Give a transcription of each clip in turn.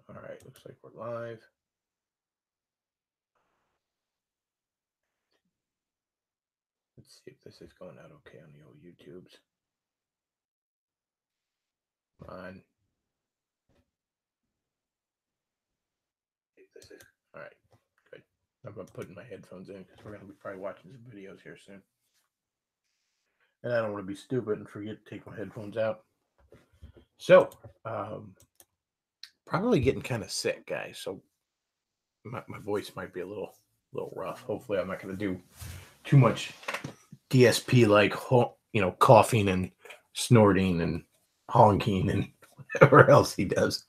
All right, looks like we're live. Let's see if this is going out okay on the old YouTubes. Come on. This is all right. Good. I'm putting my headphones in because we're going to be probably watching some videos here soon. And I don't want to be stupid and forget to take my headphones out. So, probably getting kind of sick, guys. So my voice might be a little rough. Hopefully, I'm not going to do too much DSP like coughing and snorting and honking and whatever else he does.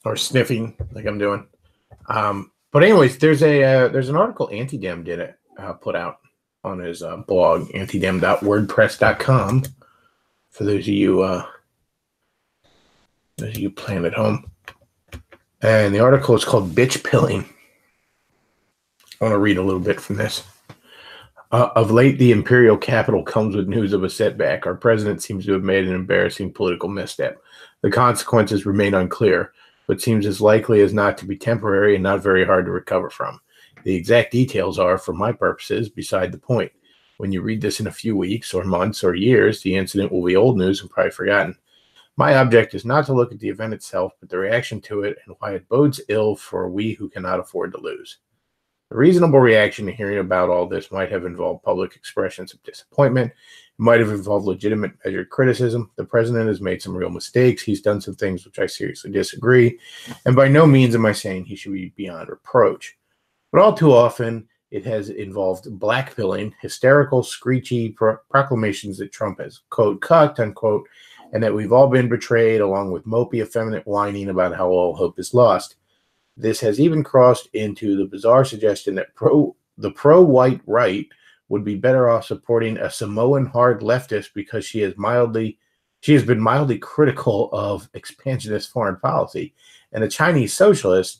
Or sniffing like I'm doing. But anyways, there's an article Antidem did it put out on his blog, antidem.wordpress.com. For those of you playing at home, and the article is called "Bitch Pilling." I want to read a little bit from this. Of late, the imperial capital comes with news of a setback. Our president seems to have made an embarrassing political misstep. The consequences remain unclear, but seems as likely as not to be temporary and not very hard to recover from. The exact details are, for my purposes, beside the point. When you read this in a few weeks or months or years, the incident will be old news and probably forgotten. My object is not to look at the event itself, but the reaction to it and why it bodes ill for we who cannot afford to lose. A reasonable reaction to hearing about all this might have involved public expressions of disappointment. It might have involved legitimate measured criticism. The president has made some real mistakes. He's done some things which I seriously disagree. And by no means am I saying he should be beyond reproach. But all too often, it has involved blackpilling, hysterical, screechy proclamations that Trump has, quote, cucked, unquote, and that we've all been betrayed, along with mopey, effeminate whining about how all hope is lost. This has even crossed into the bizarre suggestion that the pro-white right would be better off supporting a Samoan hard leftist because she has been mildly critical of expansionist foreign policy, and a Chinese socialist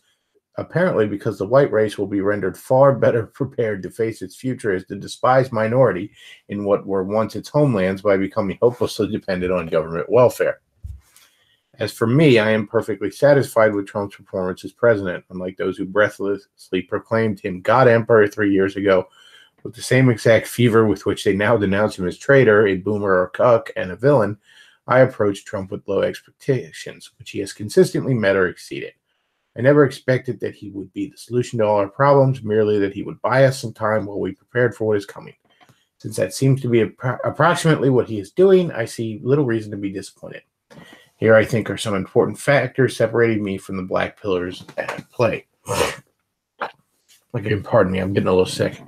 apparently because the white race will be rendered far better prepared to face its future as the despised minority in what were once its homelands by becoming hopelessly dependent on government welfare. As for me, I am perfectly satisfied with Trump's performance as president, unlike those who breathlessly proclaimed him God Emperor 3 years ago, with the same exact fever with which they now denounce him as traitor, a boomer or cuck, and a villain. I approached Trump with low expectations, which he has consistently met or exceeded. I never expected that he would be the solution to all our problems, merely that he would buy us some time while we prepared for what is coming. Since that seems to be approximately what he is doing, I see little reason to be disappointed. Here, I think, are some important factors separating me from the black pillars at play. Pardon me, I'm getting a little sick.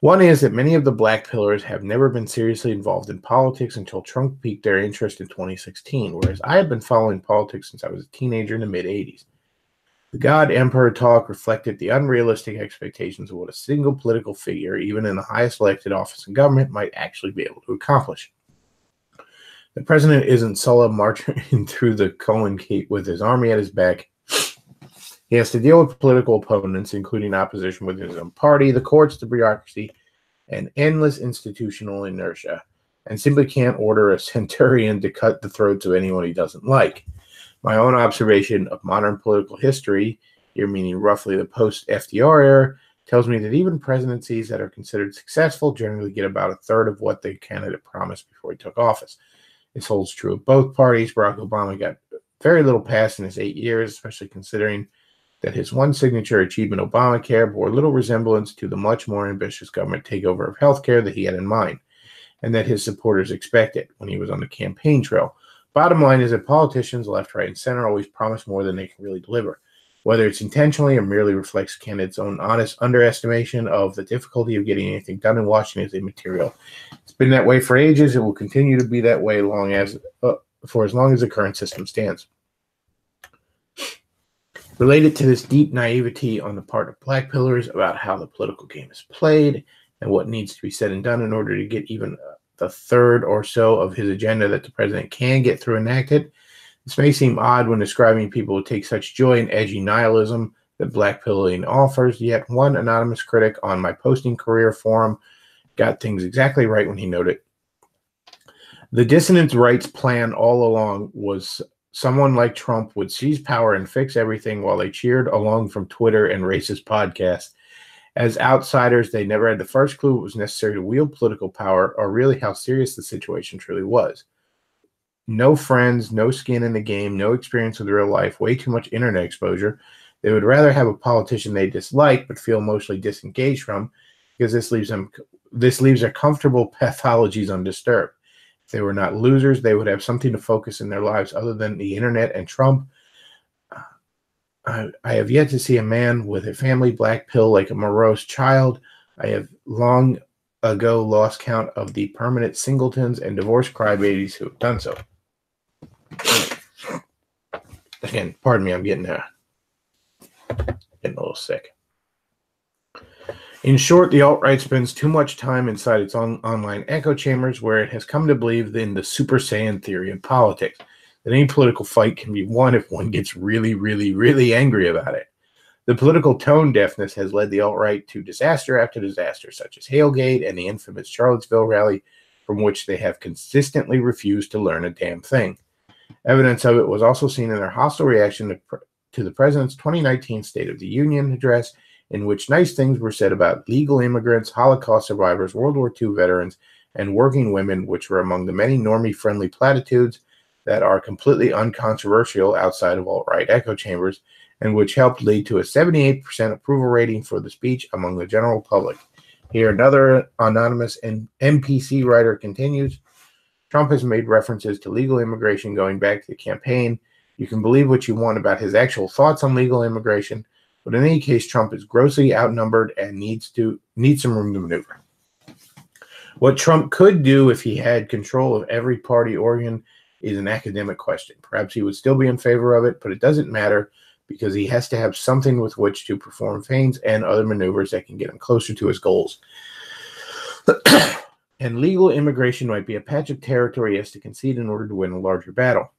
One is that many of the black pillars have never been seriously involved in politics until Trump piqued their interest in 2016, whereas I have been following politics since I was a teenager in the mid-'80s. The God Emperor talk reflected the unrealistic expectations of what a single political figure, even in the highest elected office in government, might actually be able to accomplish. The president isn't Sulla marching through the Cohen Gate with his army at his back. He has to deal with political opponents, including opposition within his own party, the courts, the bureaucracy, and endless institutional inertia, and simply can't order a centurion to cut the throats of anyone he doesn't like. My own observation of modern political history, here meaning roughly the post-FDR era, tells me that even presidencies that are considered successful generally get about a third of what the candidate promised before he took office. This holds true of both parties. Barack Obama got very little passed in his 8 years, especially considering that his one signature achievement, Obamacare, bore little resemblance to the much more ambitious government takeover of healthcare that he had in mind, and that his supporters expected when he was on the campaign trail. Bottom line is that politicians, left, right, and center, always promise more than they can really deliver. Whether it's intentionally or merely reflects candidates' own honest underestimation of the difficulty of getting anything done in Washington is immaterial. It's been that way for ages. It will continue to be that way for as long as the current system stands. Related to this deep naivety on the part of black pillars about how the political game is played and what needs to be said and done in order to get even the third or so of his agenda that the president can get through enacted. This may seem odd when describing people who take such joy in edgy nihilism that black pilling offers, yet one anonymous critic on my posting career forum got things exactly right when he noted, the dissonance right's plan all along was someone like Trump would seize power and fix everything while they cheered along from Twitter and racist podcasts. As outsiders, they never had the first clue it was necessary to wield political power or really how serious the situation truly was. No friends, no skin in the game, no experience with real life, way too much internet exposure. They would rather have a politician they dislike but feel emotionally disengaged from, because this leaves their comfortable pathologies undisturbed. If they were not losers, they would have something to focus in their lives other than the internet and Trump. I have yet to see a man with a family black pill like a morose child. I have long ago lost count of the permanent singletons and divorced crybabies who have done so. Again, pardon me, I'm getting a little sick. In short, the alt-right spends too much time inside its own online echo chambers, where it has come to believe in the Super Saiyan theory of politics, that any political fight can be won if one gets really, really, really angry about it. The political tone deafness has led the alt-right to disaster after disaster, such as Hailgate and the infamous Charlottesville rally, from which they have consistently refused to learn a damn thing. Evidence of it was also seen in their hostile reaction to the president's 2019 State of the Union address, in which nice things were said about legal immigrants, Holocaust survivors, World War II veterans, and working women, which were among the many normie-friendly platitudes that are completely uncontroversial outside of alt-right echo chambers, and which helped lead to a 78% approval rating for the speech among the general public. Here, another anonymous NPC writer continues, Trump has made references to legal immigration going back to the campaign. You can believe what you want about his actual thoughts on legal immigration, but in any case, Trump is grossly outnumbered and needs some room to maneuver. What Trump could do if he had control of every party organ is an academic question. Perhaps he would still be in favor of it, but it doesn't matter because he has to have something with which to perform feints and other maneuvers that can get him closer to his goals. And legal immigration might be a patch of territory he has to concede in order to win a larger battle.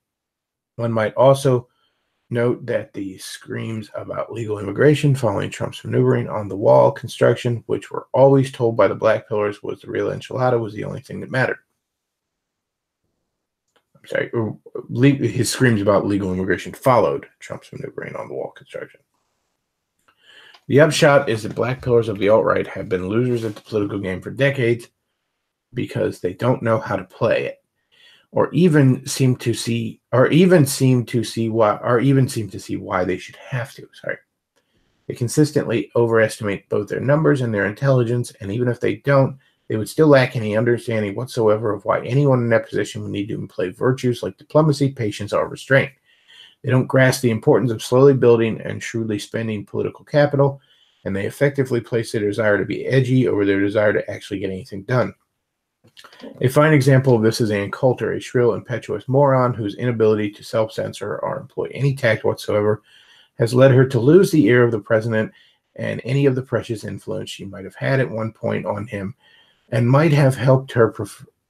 One might also note that the screams about legal immigration following Trump's maneuvering on the wall construction, which were always told by the black pillars was the real enchilada, was the only thing that mattered. I'm sorry, his screams about legal immigration followed Trump's maneuvering on the wall construction. The upshot is that black pillars of the alt-right have been losers at the political game for decades because they don't know how to play it, or even seem to see why they should have to. They consistently overestimate both their numbers and their intelligence, and even if they don't, they would still lack any understanding whatsoever of why anyone in that position would need to employ virtues like diplomacy, patience, or restraint. They don't grasp the importance of slowly building and shrewdly spending political capital, and they effectively place their desire to be edgy over their desire to actually get anything done. A fine example of this is Ann Coulter, a shrill, impetuous moron whose inability to self-censor or employ any tact whatsoever has led her to lose the ear of the president and any of the precious influence she might have had at one point on him, and might have helped her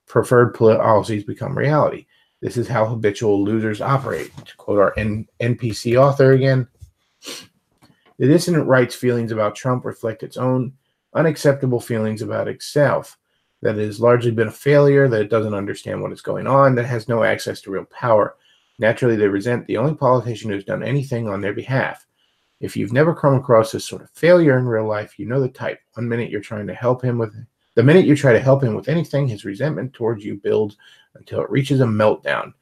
preferred policies become reality. This is how habitual losers operate. To quote our NPC author again, the dissident right's feelings about Trump reflect its own unacceptable feelings about itself, that it has largely been a failure, that it doesn't understand what is going on, that it has no access to real power. Naturally, they resent the only politician who's done anything on their behalf. If you've never come across this sort of failure in real life, you know the type. The minute you try to help him with anything, his resentment towards you builds until it reaches a meltdown.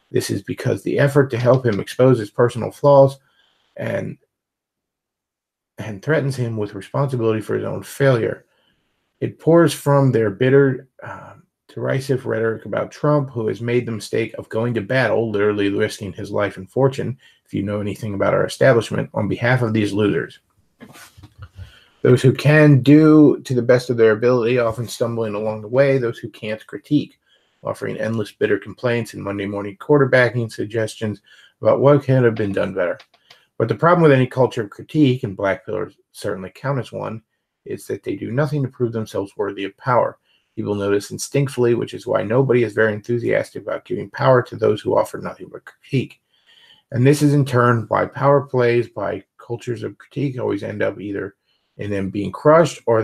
This is because the effort to help him expose his personal flaws and threatens him with responsibility for his own failure. It pours from their bitter, derisive rhetoric about Trump, who has made the mistake of going to battle, literally risking his life and fortune, if you know anything about our establishment, on behalf of these losers. Those who can do to the best of their ability, often stumbling along the way. Those who can't critique, offering endless bitter complaints and Monday morning quarterbacking suggestions about what could have been done better. But the problem with any culture of critique, and black pillars certainly count as one, is that they do nothing to prove themselves worthy of power. People know this instinctively, which is why nobody is very enthusiastic about giving power to those who offer nothing but critique. And this is in turn why power plays by cultures of critique always end up either in them being crushed or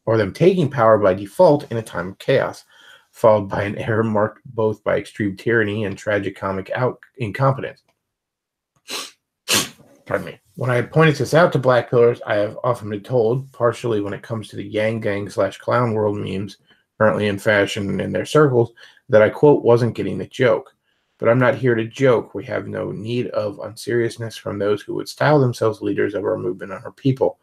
or them taking power by default in a time of chaos, followed by an era marked both by extreme tyranny and tragicomic incompetence. Pardon me. When I have pointed this out to black pillars, I have often been told, partially when it comes to the Yang Gang / clown world memes currently in fashion in their circles, that I, quote, wasn't getting the joke. But I'm not here to joke. We have no need of unseriousness from those who would style themselves leaders of our movement and our people.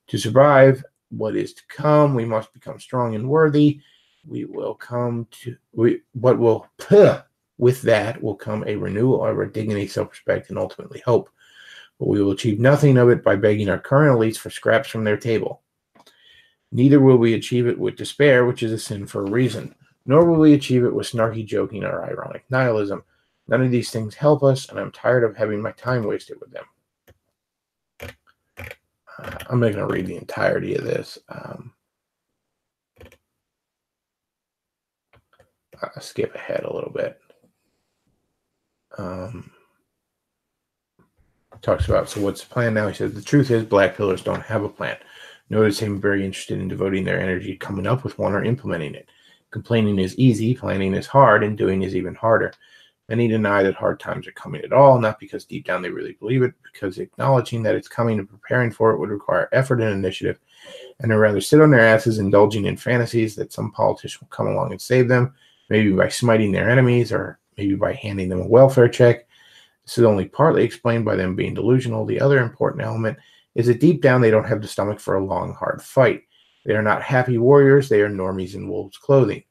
To survive what is to come, we must become strong and worthy. With that will come a renewal of our dignity, self-respect, and ultimately hope. But we will achieve nothing of it by begging our current elites for scraps from their table. Neither will we achieve it with despair, which is a sin for a reason. Nor will we achieve it with snarky joking or ironic nihilism. None of these things help us, and I'm tired of having my time wasted with them. I'm not going to read the entirety of this. I'll skip ahead a little bit. Talks about, so what's the plan now? He says, the truth is black pillars don't have a plan. Notice him very interested in devoting their energy coming up with one or implementing it. Complaining is easy, planning is hard, and doing is even harder. Many deny that hard times are coming at all, not because deep down they really believe it, because acknowledging that it's coming and preparing for it would require effort and initiative, and they'd rather sit on their asses indulging in fantasies that some politician will come along and save them, maybe by smiting their enemies or maybe by handing them a welfare check. This is only partly explained by them being delusional. The other important element is that deep down they don't have the stomach for a long, hard fight. They are not happy warriors. They are normies in wolves' clothing.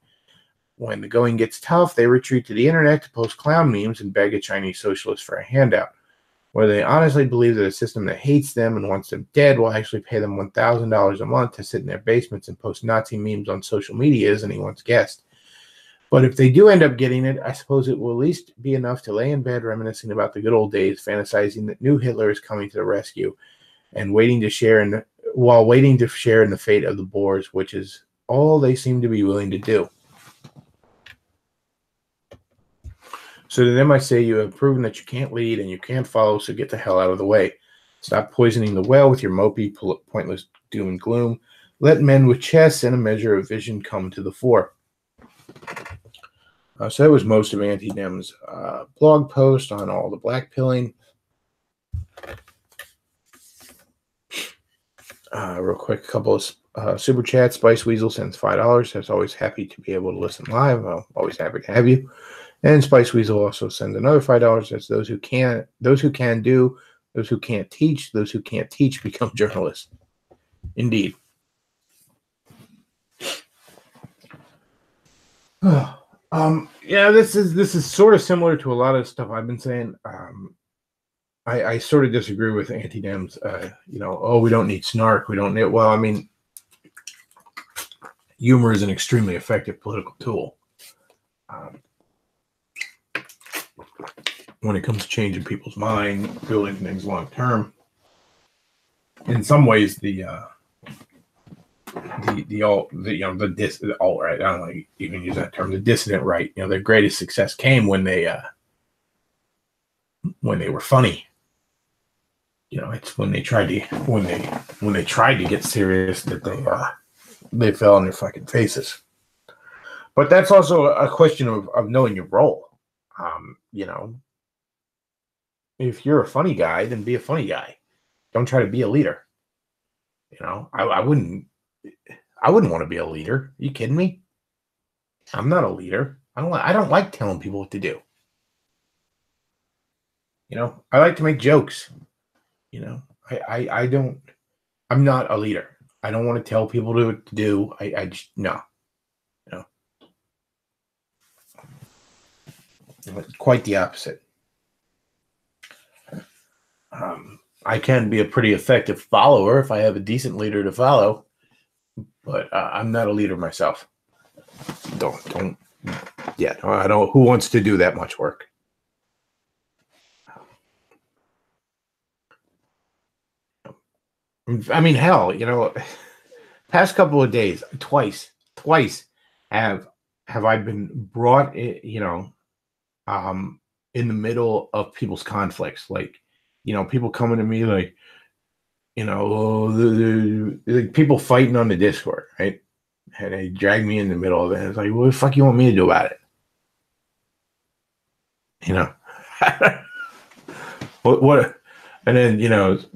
When the going gets tough, they retreat to the internet to post clown memes and beg a Chinese socialist for a handout. Whether they honestly believe that a system that hates them and wants them dead will actually pay them $1,000 a month to sit in their basements and post Nazi memes on social media is anyone's guess. But if they do end up getting it, I suppose it will at least be enough to lay in bed reminiscing about the good old days, fantasizing that new Hitler is coming to the rescue and waiting to share in the fate of the Boers, which is all they seem to be willing to do. So to them I say, you have proven that you can't lead and you can't follow, so get the hell out of the way. Stop poisoning the well with your mopey, pointless doom and gloom. Let men with chests and a measure of vision come to the fore. So that was most of Anti-Dem's blog post on all the blackpilling. Real quick, a couple of super chats. Spice Weasel sends $5. That's always happy to be able to listen live. I'm always happy to have you. And Spice Weasel also sends another $5. That's those who can do, those who can't teach, those who can't teach become journalists. Indeed. Yeah, this is sort of similar to a lot of stuff I've been saying. I sort of disagree with Anti-Dems. We don't need snark. We don't need. Well, I mean, humor is an extremely effective political tool when it comes to changing people's mind, building things long term. In some ways, the alt-right, I don't know, even use that term, the dissident right, their greatest success came when they were funny. It's when they tried to get serious that they fell on their fucking faces. But that's also a question of knowing your role. If you're a funny guy, then be a funny guy. Don't try to be a leader. I wouldn't want to be a leader. Are you kidding me? I'm not a leader. I don't like telling people what to do. I like to make jokes. I'm not a leader. I don't want to tell people what to do. I just, no. Quite the opposite. I can be a pretty effective follower if I have a decent leader to follow, but I'm not a leader myself. Don't. Yeah, I don't. Who wants to do that much work? I mean, hell, past couple of days, twice have I been brought, in the middle of people's conflicts, like, people coming to me like, the people fighting on the Discord, right? And they dragged me in the middle of it. It's like, what the fuck you want me to do about it? What? And then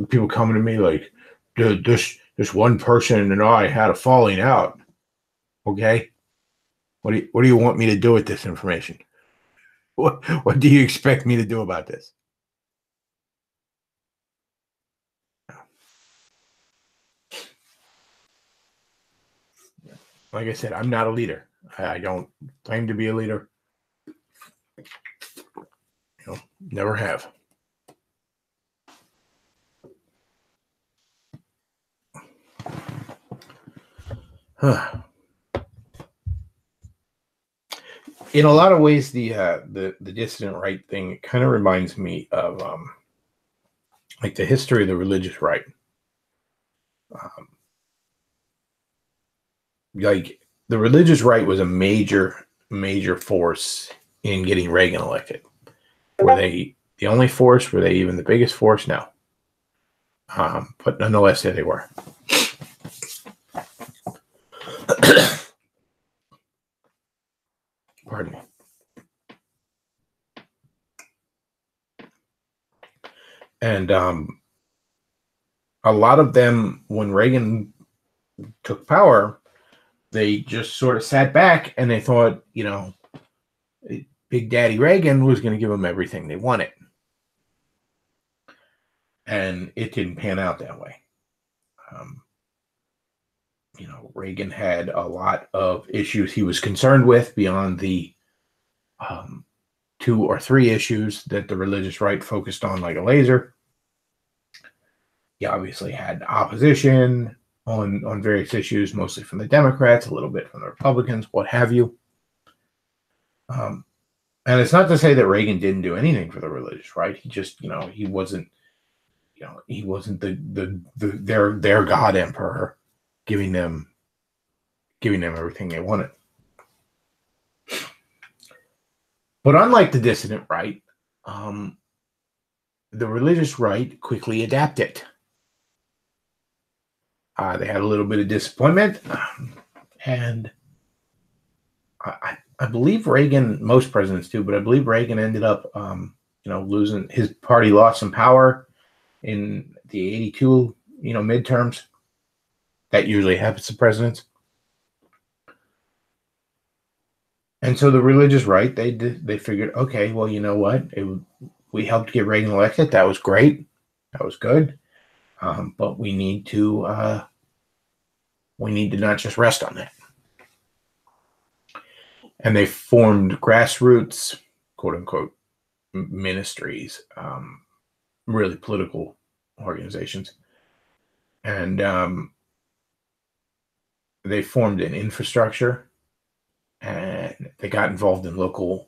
people coming to me like, dude, this one person and I had a falling out. Okay, what do you want me to do with this information? What do you expect me to do about this? Like I said, I'm not a leader. I don't claim to be a leader. Never have. Huh. In a lot of ways, the dissident right thing kind of reminds me of like the history of the religious right. Like the religious right was a major force in getting Reagan elected. Were they the only force? Were they even the biggest force? No. But nonetheless, there they were. Pardon me. And a lot of them, when Reagan took power, they just sort of sat back and they thought, Big Daddy Reagan was going to give them everything they wanted. And it didn't pan out that way. Reagan had a lot of issues he was concerned with beyond the 2 or 3 issues that the religious right focused on like a laser. He obviously had opposition on various issues, mostly from the Democrats, a little bit from the Republicans, what have you. And it's not to say that Reagan didn't do anything for the religious right. He just, he wasn't, he wasn't their God emperor giving them everything they wanted. But unlike the dissident right, the religious right quickly adapted. They had a little bit of disappointment, and I believe Reagan, most presidents do, but I believe Reagan ended up, losing. His party lost some power in the 82, midterms. That usually happens to presidents. And so the religious right, they figured, okay, well, you know what? We helped get Reagan elected. That was great. That was good. But we need to not just rest on that. And they formed grassroots, quote unquote, ministries, really political organizations. And they formed an infrastructure, and they got involved in the local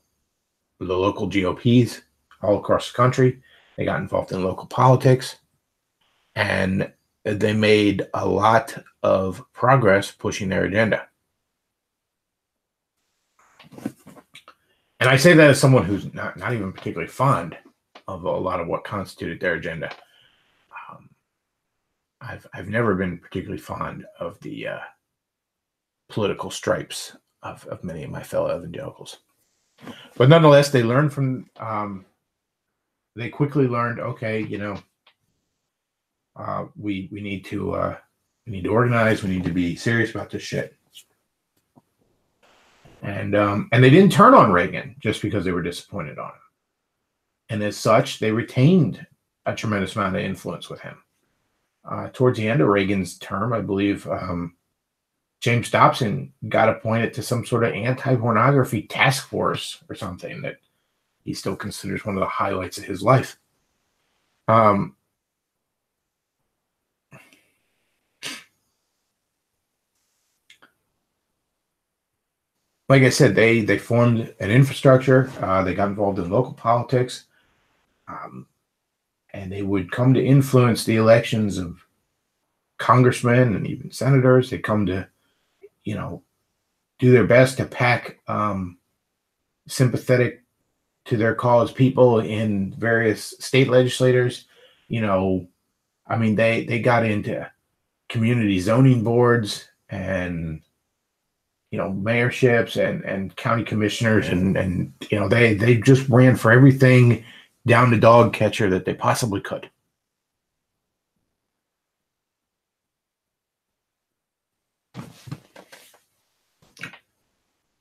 GOPs all across the country. They got involved in local politics, and they made a lot of progress pushing their agenda. And I say that as someone who's not even particularly fond of a lot of what constituted their agenda. I've never been particularly fond of the political stripes of many of my fellow evangelicals. But nonetheless, they learned from, they quickly learned, okay, we need to organize. We need to be serious about this shit. And they didn't turn on Reagan just because they were disappointed on him. And as such, they retained a tremendous amount of influence with him. Towards the end of Reagan's term, I believe James Dobson got appointed to some sort of anti-pornography task force or something that he still considers one of the highlights of his life. Like I said, they formed an infrastructure. They got involved in local politics. And they would come to influence the elections of congressmen and even senators. They come to, do their best to pack sympathetic to their cause people in various state legislators, I mean, they got into community zoning boards and mayorships and county commissioners and they just ran for everything down the dog catcher that they possibly could.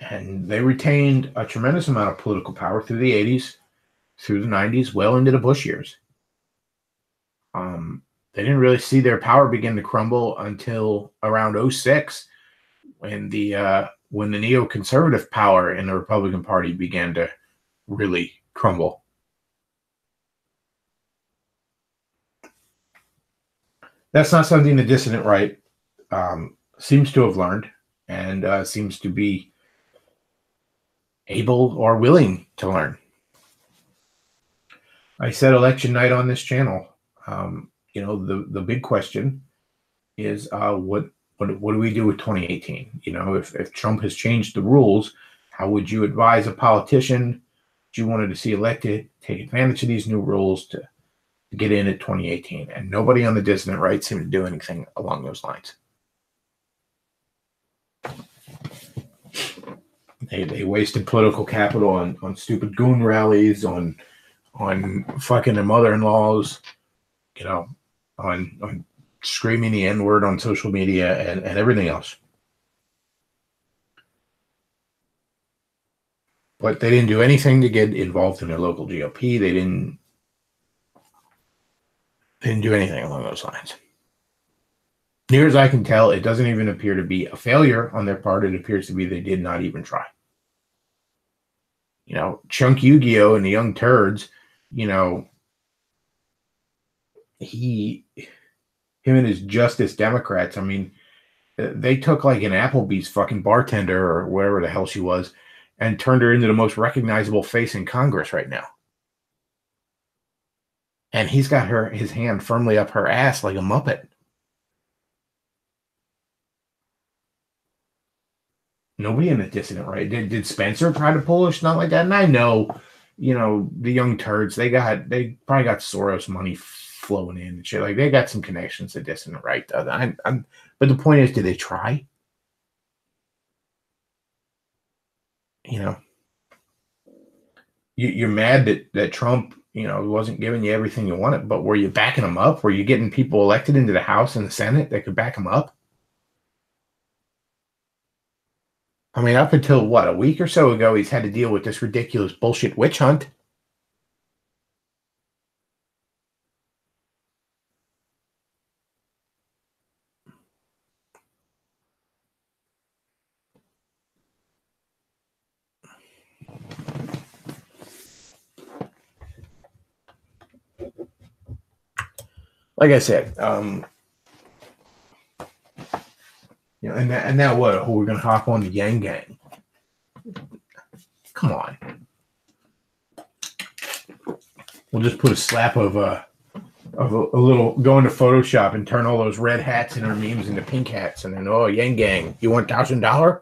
And they retained a tremendous amount of political power through the 80s, through the 90s, well into the Bush years. They didn't really see their power begin to crumble until around 06, when the neoconservative power in the Republican Party began to really crumble. That's not something the dissident right seems to have learned and seems to be able or willing to learn. I said election night on this channel. The big question is what do we do with 2018? If Trump has changed the rules, how would you advise a politician that you wanted to see elected take advantage of these new rules to get in at 2018? And nobody on the dissident right seemed to do anything along those lines. They wasted political capital on stupid goon rallies, on fucking their mother-in-laws, on screaming the N-word on social media and everything else. But they didn't do anything to get involved in their local GOP. They didn't do anything along those lines. Near as I can tell, it doesn't even appear to be a failure on their part. It appears to be they did not even try. Chunk Yu-Gi-Oh! And the Young Turds, him and his Justice Democrats, I mean, they took like an Applebee's fucking bartender or whatever the hell she was and turned her into the most recognizable face in Congress right now. And he's got his hand firmly up her ass like a Muppet. Nobody in the dissident right. Did Spencer try to pull a stunt like that? And I know, the Young Turds, they probably got Soros money flowing in and shit. Like, they got some connections to dissident right. But the point is, did they try? You're mad that Trump, wasn't giving you everything you wanted, but were you backing him up? Were you getting people elected into the House and the Senate that could back him up? I mean, up until a week or so ago, he's had to deal with this ridiculous bullshit witch hunt. Like I said, and now what? We're gonna hop on the Yang Gang? Come on. We'll just put a slap of a little, go into Photoshop and turn all those red hats in our memes into pink hats, and then Yang Gang, you want $1,000?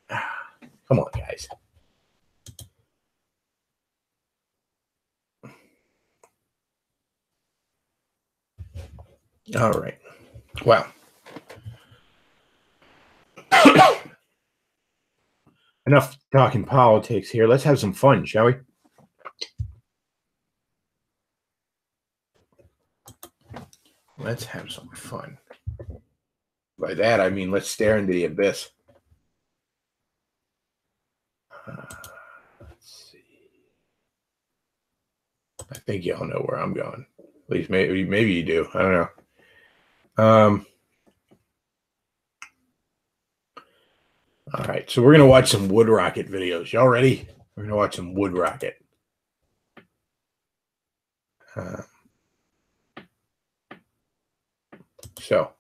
Come on, guys. All right. Well, enough talking politics here. Let's have some fun, shall we? Let's have some fun. By that, I mean let's stare into the abyss. Let's see. I think y'all know where I'm going. At least maybe you do. I don't know. All right, so we're gonna watch some Wood Rocket videos. Y'all ready? We're gonna watch some Wood Rocket. So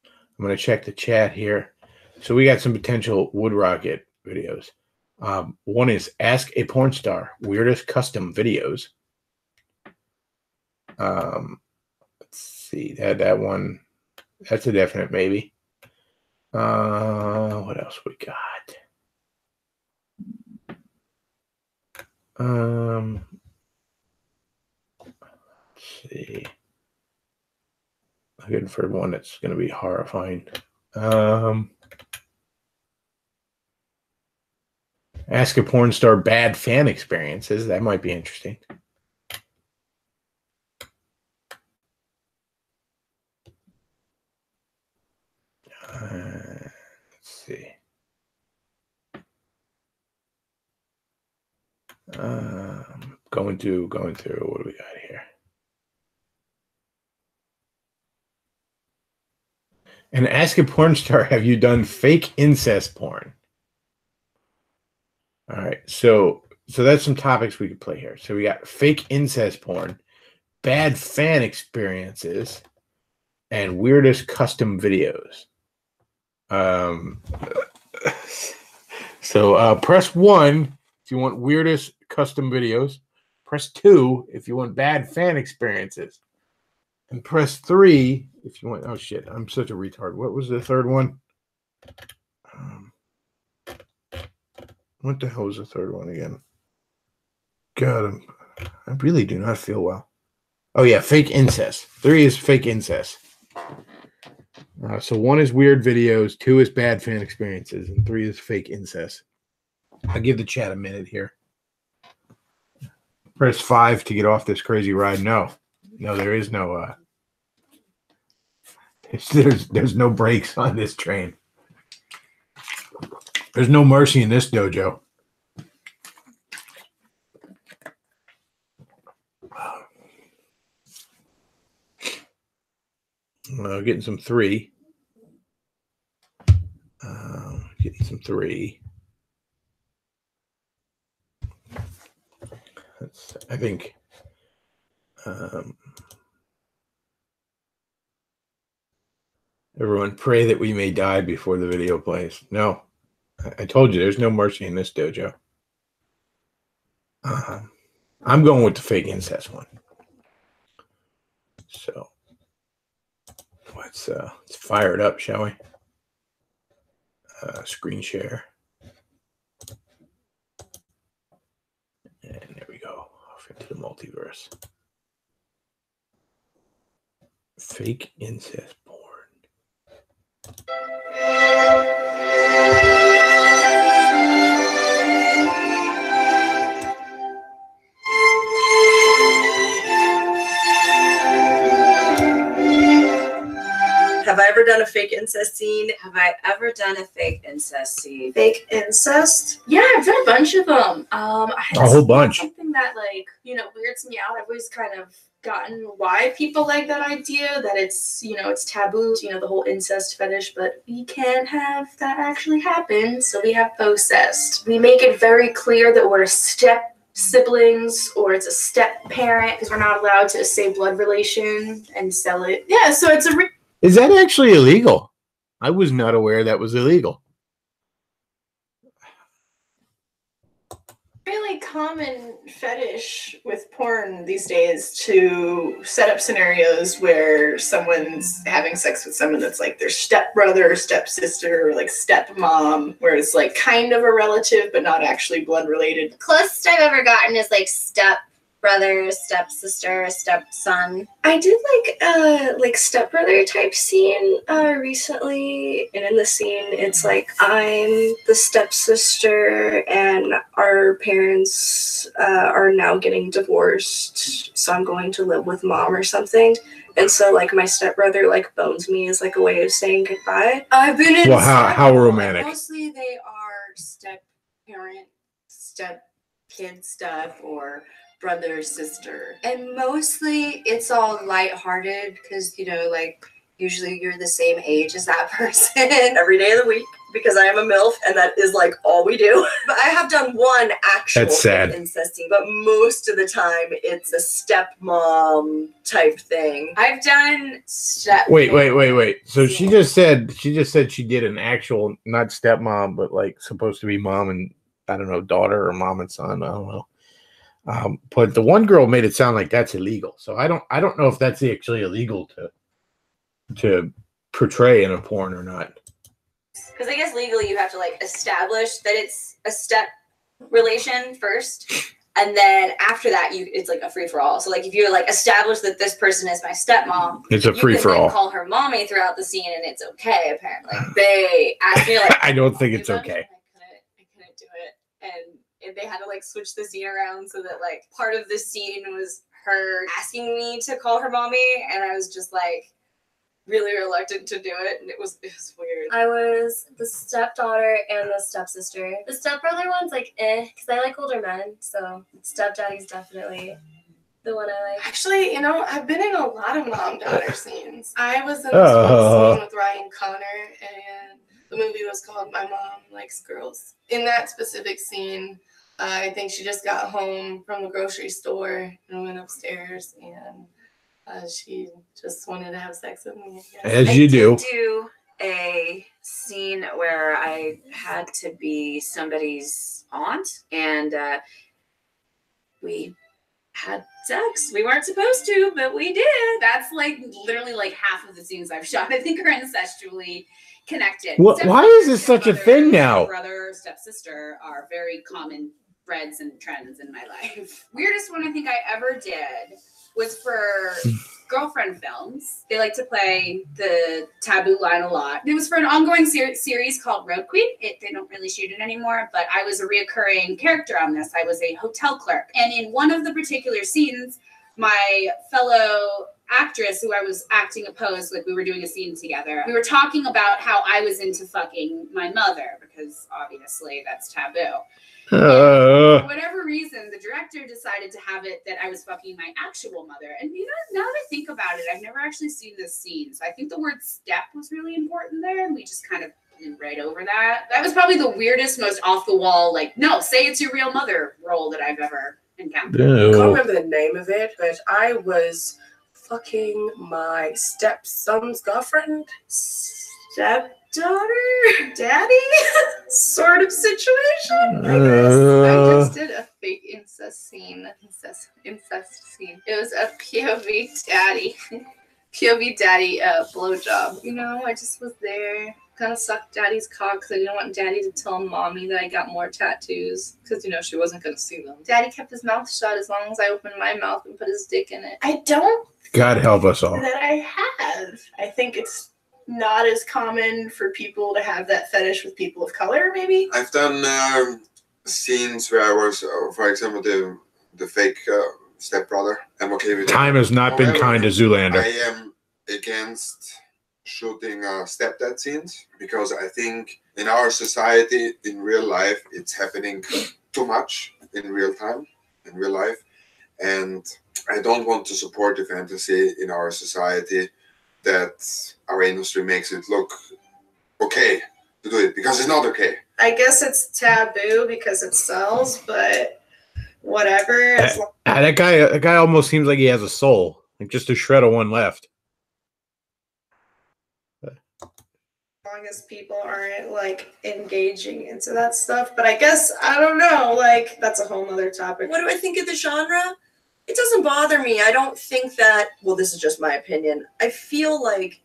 I'm gonna check the chat here. So we got some potential Wood Rocket videos. One is Ask a Porn Star, weirdest custom videos. Let's see, that one, that's a definite maybe. What else we got? Let's see. Looking for one that's going to be horrifying. Ask a porn star bad fan experiences. That might be interesting. Let's see. Going through. What do we got here? And ask a porn star, have you done fake incest porn? All right, so that's some topics we could play here. So we got fake incest porn, bad fan experiences, and weirdest custom videos. So press 1 if you want weirdest custom videos. Press 2 if you want bad fan experiences. And press 3 if you want... Oh, shit. I'm such a retard. What was the third one? What the hell was the third one again? God, I really do not feel well. Oh, yeah. Fake incest. 3 is fake incest. So 1 is weird videos, 2 is bad fan experiences, and 3 is fake incest. I'll give the chat a minute here. Press 5 to get off this crazy ride. No, there is no... There's no brakes on this train. There's no mercy in this dojo. Getting some 3. Getting some 3. I think. Everyone pray that we may die before the video plays. No, I told you there's no mercy in this dojo. I'm going with the fake incest one. So let's fire it up, shall we? Screen share. And there we go. Off into the multiverse. Fake incest porn. Have I ever done a fake incest scene? Have I ever done a fake incest scene? Fake incest? Yeah, I've done a bunch of them. A whole bunch. Something that weirds me out. I've always kind of gotten why people like that idea that it's taboo, the whole incest fetish, but we can't have that actually happen. So we have incest. We make it very clear that we're step siblings or it's a step parent because we're not allowed to say blood relation and sell it. Yeah, so it's Is that actually illegal? I was not aware that was illegal. really common fetish with porn these days to set up scenarios where someone's having sex with someone that's like their stepbrother or stepsister or like stepmom, where it's like kind of a relative but not actually blood related. The closest I've ever gotten is like stepbrother, stepsister, stepson. I did like stepbrother type scene recently, and in the scene it's like I'm the stepsister and our parents are now getting divorced, so I'm going to live with mom or something. And so like my stepbrother like bones me as like a way of saying goodbye. I've been in how romantic. Mostly they are step parent, step kid stuff, or brother, sister. And mostly it's all lighthearted because, you know, like usually you're the same age as that person every day of the week because I am a MILF and that is like all we do. But I have done one actual incest scene, but most of the time it's a stepmom type thing. I've done step. Wait. So she just said she did an actual, not stepmom, but like supposed to be mom and I don't know, daughter or mom and son. I don't know. But the one girl made it sound like that's illegal. So I don't know if that's actually illegal to portray in a porn or not. Because I guess legally you have to like establish that it's a step relation first. And then after that, it's like a free for all. So like if you're like established that this person is my stepmom, It's a free for you can then all. call her mommy throughout the scene, and it's okay. Apparently, they asked me like, I don't think it's okay. I couldn't do it, and they had to like switch the scene around so that like part of the scene was her asking me to call her mommy, and I was just like really reluctant to do it, and it was weird. I was the stepdaughter and the stepsister. The stepbrother one's like because I like older men, so stepdaddy's definitely the one I like. Actually, I've been in a lot of mom-daughter scenes. I was in this one scene with Ryan Connor, and the movie was called My Mom Likes Girls. In that specific scene, I think she just got home from the grocery store and went upstairs, and she just wanted to have sex with me. As you do. I did do a scene where I had to be somebody's aunt, and we had sex. We weren't supposed to, but we did. That's like literally like half of the scenes I've shot, I think, are incestually connected. Why is this such a thing now? Brother, stepsister are very common threads and trends in my life. Weirdest one I think I ever did was for girlfriend films. They like to play the taboo line a lot. It was for an ongoing series called Road Queen. They don't really shoot it anymore, but I was a reoccurring character on this. I was a hotel clerk. And in one of the particular scenes, my fellow actress who I was acting opposed, like we were doing a scene together, we were talking about how I was into fucking my mother, because obviously that's taboo. For whatever reason, the director decided to have it that I was fucking my actual mother. And now that I think about it, I've never actually seen this scene. So I think the word step was really important there, and we just kind of blew right over that. That was probably the weirdest, most off the wall, like, no, say it's your real mother role that I've ever encountered. I can't remember the name of it, but I was fucking my stepson's girlfriend. Stepdaughter? Daddy? Sort of situation, I guess. I just did a fake incest scene. Incest scene. It was a POV daddy. POV daddy blowjob. I just was there. Kind of sucked daddy's cock because I didn't want daddy to tell mommy that I got more tattoos because, she wasn't going to see them. Daddy kept his mouth shut as long as I opened my mouth and put his dick in it. I don't God help us all. that I have. I think it's not as common for people to have that fetish with people of color, maybe. I've done scenes where I was, for example, the fake stepbrother. I'm okay with Time has not been kind to Zoolander. I am against shooting stepdad scenes because I think in our society, in real life, it's happening too much in real time, in real life. And I don't want to support the fantasy in our society that our industry makes it look okay to do it, because it's not okay. I guess it's taboo because it sells, but whatever. That guy almost seems like he has a soul, like just a shred of one left. As long as people aren't like engaging into that stuff, but I guess I don't know. Like that's a whole nother topic. What do I think of the genre? It doesn't bother me. I don't think that, well, this is just my opinion. I feel like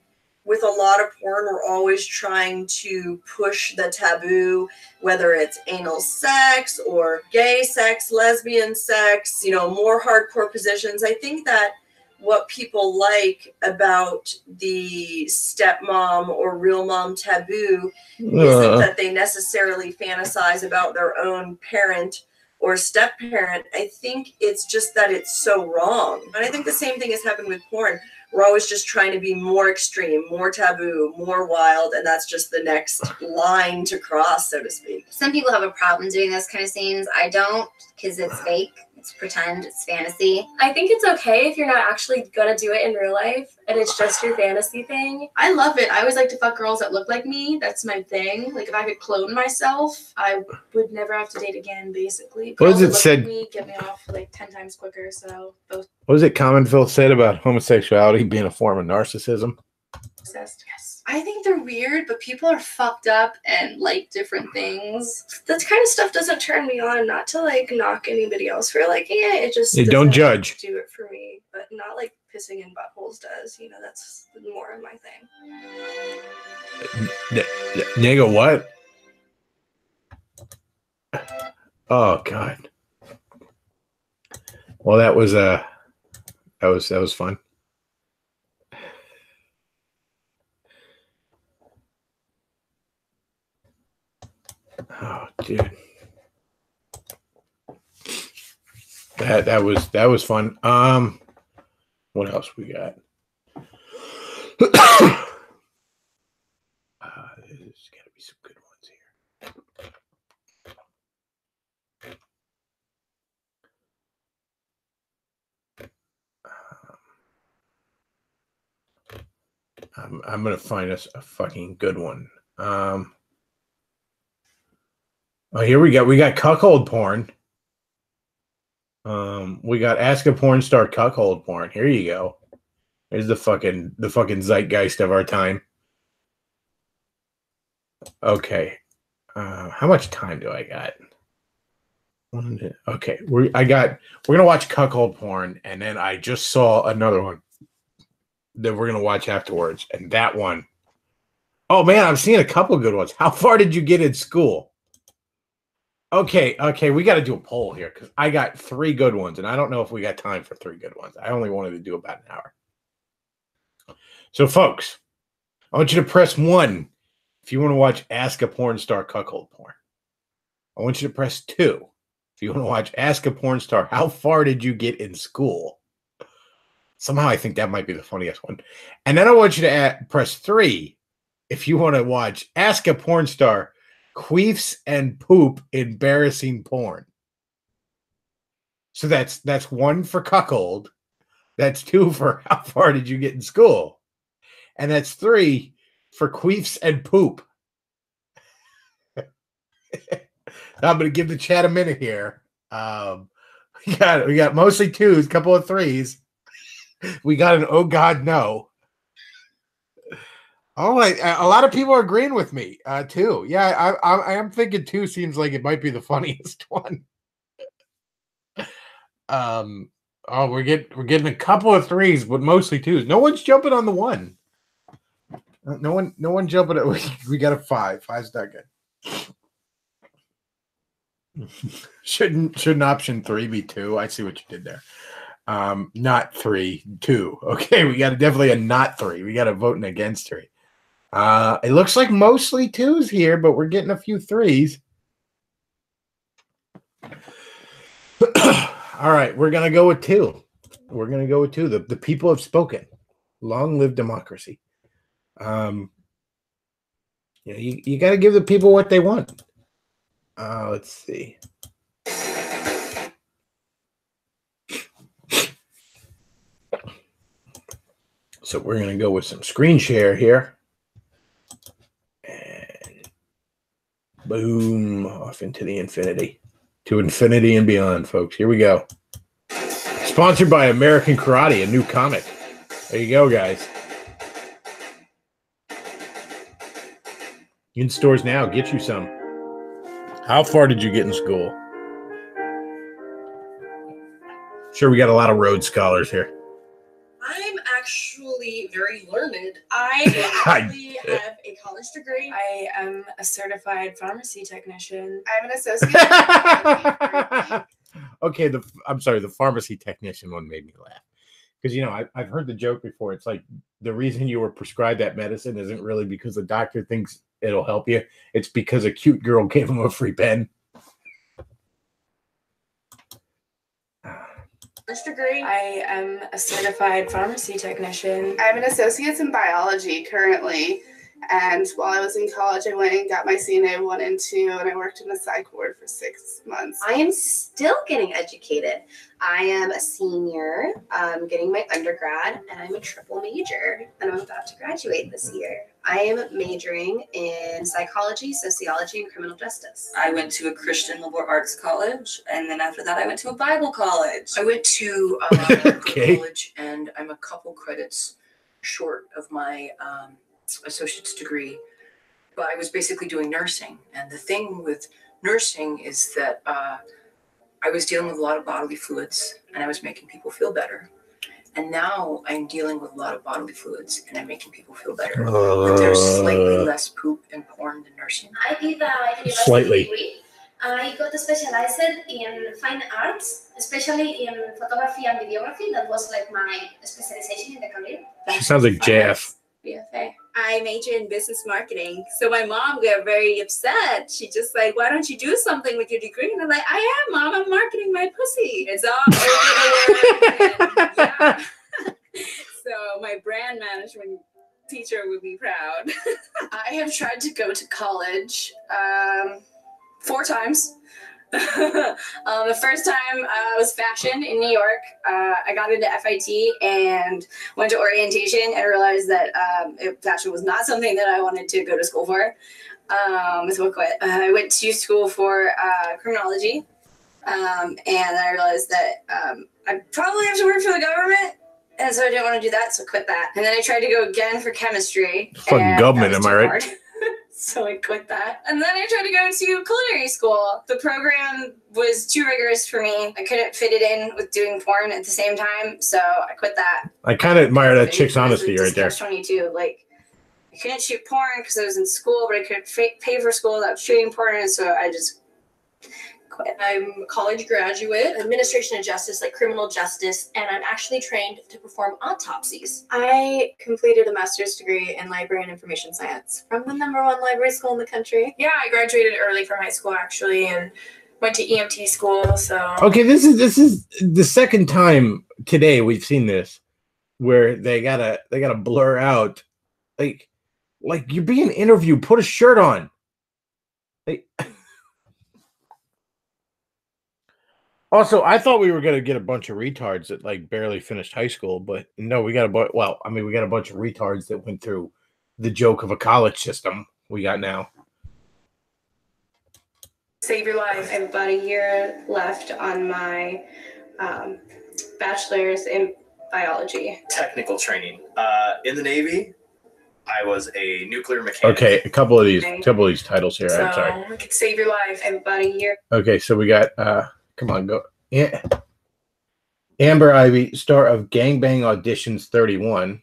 with a lot of porn, we're always trying to push the taboo, whether it's anal sex or gay sex, lesbian sex, more hardcore positions. I think that what people like about the stepmom or real mom taboo isn't that they necessarily fantasize about their own parent or step-parent. I think it's just that it's so wrong. And I think the same thing has happened with porn. We're always just trying to be more extreme, more taboo, more wild, and that's just the next line to cross, so to speak. Some people have a problem doing those kind of scenes. I don't, because it's fake. It's pretend. It's fantasy. I think it's okay if you're not actually gonna do it in real life and it's just your fantasy thing. I love it. I always like to fuck girls that look like me. That's my thing. Like if I could clone myself, I would never have to date again, basically. What does it look say? Like me, get me off like 10 times quicker. So both What was it Commonville said about homosexuality being a form of narcissism? obsessed. Yes. I think they're weird, but people are fucked up and like different things. That kind of stuff doesn't turn me on, not to like knock anybody else for like, it just Don't doesn't judge. do it for me, but not like pissing in buttholes does. That's more of my thing. Nigga, what? Oh, God. Well, that was fun. Oh, dude. That was fun. What else we got? There's got to be some good ones here. I'm gonna find us a fucking good one. Oh, here we got cuckold porn. We got ask a porn star cuckold porn. Here you go. There's the fucking zeitgeist of our time. Okay. How much time do I got? Okay. We're gonna watch cuckold porn, and then I just saw another one that we're gonna watch afterwards. And that one, oh man, I'm seeing a couple good ones. How far did you get in school? Okay, we got to do a poll here because I got 3 good ones, and I don't know if we got time for 3 good ones. I only wanted to do about an hour. So, folks, I want you to press 1 if you want to watch Ask a Porn Star Cuckold Porn. I want you to press 2 if you want to watch Ask a Porn Star How Far Did You Get in School? Somehow I think that might be the funniest one. And then I want you to press 3 if you want to watch Ask a Porn Star Queefs and Poop Embarrassing Porn. So that's 1 for cuckold. That's 2 for how far did you get in school? And that's 3 for queefs and poop. I'm going to give the chat a minute here. We got mostly 2s, a couple of 3s. We got an oh God no. Oh, a lot of people are agreeing with me too. Yeah, I am thinking 2 seems like it might be the funniest one. Oh, we're getting a couple of 3s, but mostly 2s. No one's jumping on the 1. No one jumping at. We got a 5. 5's not good. Shouldn't option 3 be 2? I see what you did there. Not 3, 2. Okay, we got definitely a not 3. We got a voting against 3. It looks like mostly 2s here, but we're getting a few 3s. All right, we're gonna go with 2. We're gonna go with 2. The people have spoken. Long live democracy. You got to give the people what they want. Let's see. So we're gonna go with some screen share here. And boom, off into the infinity. To infinity and beyond, folks. Here we go. Sponsored by American Karate, a new comic. There you go, guys. In stores now. Get you some. How far did you get in school? Sure, we got a lot of Rhodes Scholars here. I'm actually very learned. I actually have a college degree. I am a certified pharmacy technician. I'm an associate. Okay, I'm sorry, the pharmacy technician one made me laugh. Because, I've heard the joke before. It's like the reason you were prescribed that medicine isn't really because the doctor thinks it'll help you. It's because a cute girl gave him a free pen. Degree. I am a certified pharmacy technician. I'm an associate in biology currently. And while I was in college, I went and got my CNA 1 and 2, and I worked in the psych ward for 6 months. I am still getting educated. I am a senior, getting my undergrad, and I'm a triple major, and I'm about to graduate this year. I am majoring in psychology, sociology, and criminal justice. I went to a Christian liberal arts college, and then after that, I went to a Bible college. I went to college, and I'm a couple credits short of my associate's degree, but I was basically doing nursing. And the thing with nursing is that I was dealing with a lot of bodily fluids, and I was making people feel better. And now I'm dealing with a lot of bodily fluids, and I'm making people feel better. But there's slightly less poop and porn than nursing. I did that. Slightly. I I got specialized in fine arts, especially in photography and videography. That was like my specialization in the career. She sounds like JF. BFA. I major in business marketing. So my mom got very upset. She just like, why don't you do something with your degree? And I'm like, I am, Mom. I'm marketing my pussy. It's all over the word. Yeah. So my brand management teacher would be proud. I have tried to go to college 4 times. The first time was fashion in New York. I got into FIT and went to orientation and realized that fashion was not something that I wanted to go to school for. So I quit. I went to school for criminology, and I realized that I probably have to work for the government. And so I didn't want to do that, so I quit that. And then I tried to go again for chemistry. Fucking government, am I right? So I quit that. And then I tried to go to culinary school. The program was too rigorous for me. I couldn't fit it in with doing porn at the same time, so I quit that. I kind of admire that chick's honesty right there. 22, like, I couldn't shoot porn because I was in school, but I couldn't pay for school without shooting porn, so I just quit. I'm a college graduate, administration of justice, like criminal justice, and I'm actually trained to perform autopsies. I completed a master's degree in library and information science from the #1 library school in the country. Yeah, I graduated early from high school actually, and went to EMT school. So okay, this is the second time today we've seen this where they gotta blur out like you're being interviewed. Put a shirt on. Like. Also, I thought we were going to get a bunch of retards that like barely finished high school, but no, we got a bunch. Well, I mean, we got a bunch of retards that went through the joke of a college system we got now. Save your life. I have about a year left on my bachelor's in biology. Technical training. In the Navy, I was a nuclear mechanic. Okay, a couple of these titles here. So I'm sorry. it could save your life. I have about a year. Okay, so we got. Come on, go. Yeah. Amber Ivy, star of Gangbang Auditions 31.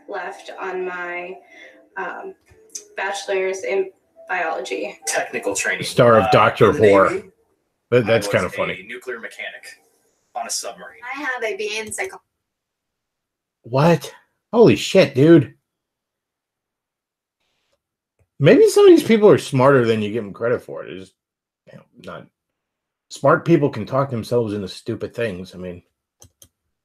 Left on my bachelor's in biology. Technical training. Star of Dr. Whore. Navy, That's kind of a funny. Nuclear mechanic on a submarine. I have a BA in psychology. What? Holy shit, dude. Maybe some of these people are smarter than you give them credit for. They're just not. Smart people can talk themselves into stupid things. I mean,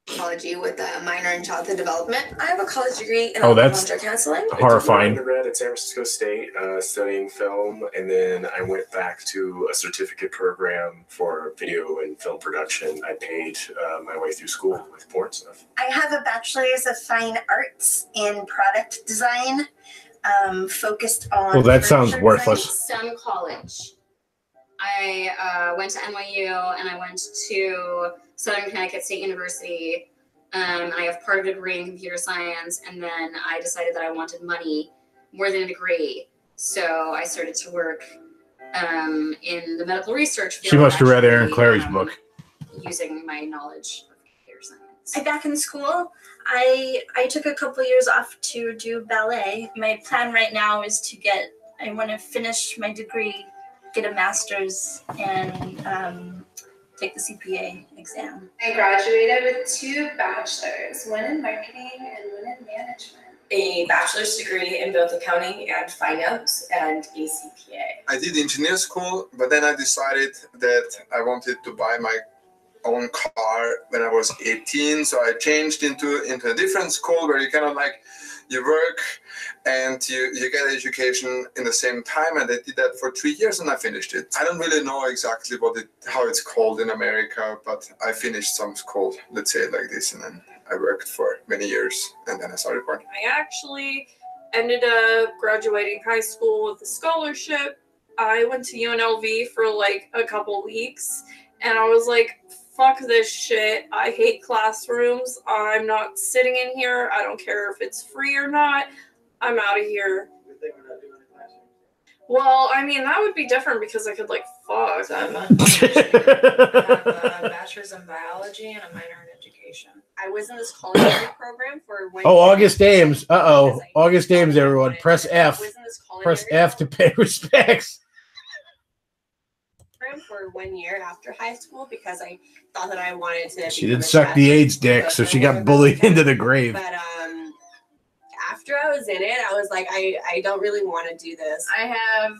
psychology with a minor in childhood development. I have a college degree in that's drug counseling. horrifying. I did my undergrad at San Francisco State studying film, and then I went back to a certificate program for video and film production. I paid my way through school with porn stuff. I have a bachelor's of fine arts in product design, focused on. Well, that sounds worthless. Some college. I went to NYU and I went to Southern Connecticut State University. And I have part of a degree in computer science, and then I decided that I wanted money more than a degree. So I started to work in the medical research field. She must have read Aaron Clary's book. Using my knowledge of computer science. I'm back in school. I took a couple years off to do ballet. My plan right now is I want to finish my degree, get a master's, and take the CPA exam. I graduated with 2 bachelors, one in marketing and one in management. A bachelor's degree in both accounting and finance and a CPA. I did engineer school, but then I decided that I wanted to buy my own car when I was 18. So I changed into a different school where you kind of like, you work and you get education in the same time, and I did that for 3 years and I finished it. I don't really know exactly how it's called in America, but I finished some school, let's say it like this, and then I worked for many years and then I started working. I actually ended up graduating high school with a scholarship. I went to UNLV for like a couple weeks and I was like, fuck this shit. I hate classrooms. I'm not sitting in here. I don't care if it's free or not. I'm out of here. Well, I mean, that would be different because I could like fuck. I have a bachelor's in biology and a minor in education. I was in this culinary program for 1 year. Oh, August Ames. August Ames, everyone. Press F. Press F to pay respects. program for 1 year after high school because I thought that I wanted to. She did suck the AIDS dick, so she got bullied into the grave. But after I was in it, I was like, I don't really want to do this. I have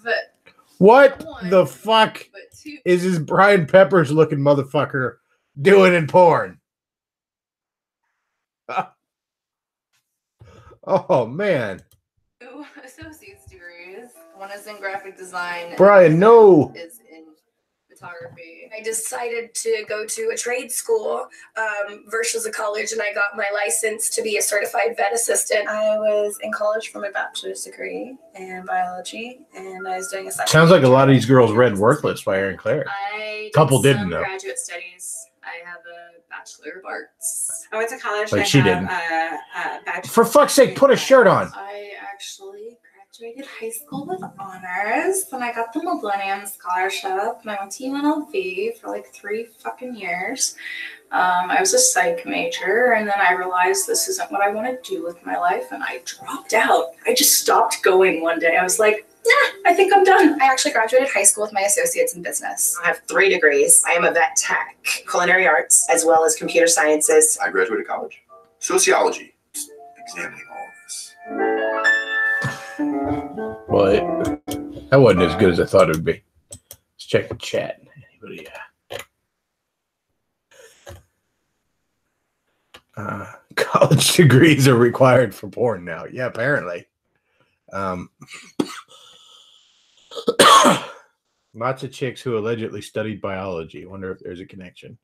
What the fuck is this Brian Peppers looking motherfucker doing in porn? Oh man. 2 associate's degrees. One is in graphic design. Brian, no. Is in photography. I decided to go to a trade school versus a college, and I got my license to be a certified vet assistant. I was in college for my bachelor's degree in biology, and I was doing a second. Sounds like a lot of these girls read Worthless by Aaron Clare. Couple didn't though. Graduate studies. I have a Bachelor of Arts. I went to college. Like I she have didn't. A bachelor's. For fuck's sake, put a shirt on. I actually graduated high school with honors. Then I got the Millennium Scholarship, and I went to UNLV for like 3 fucking years. I was a psych major, and then I realized this isn't what I want to do with my life, and I dropped out. I just stopped going one day. I was like, I think I'm done. I actually graduated high school with my associates in business. I have 3 degrees. I am a vet tech, culinary arts, as well as computer sciences. I graduated college. Sociology. Just examining all of this. Well, that wasn't as good as I thought it would be. Let's check the chat. Anybody? College degrees are required for porn now. Yeah, apparently. Lots of chicks who allegedly studied biology. Wonder if there's a connection.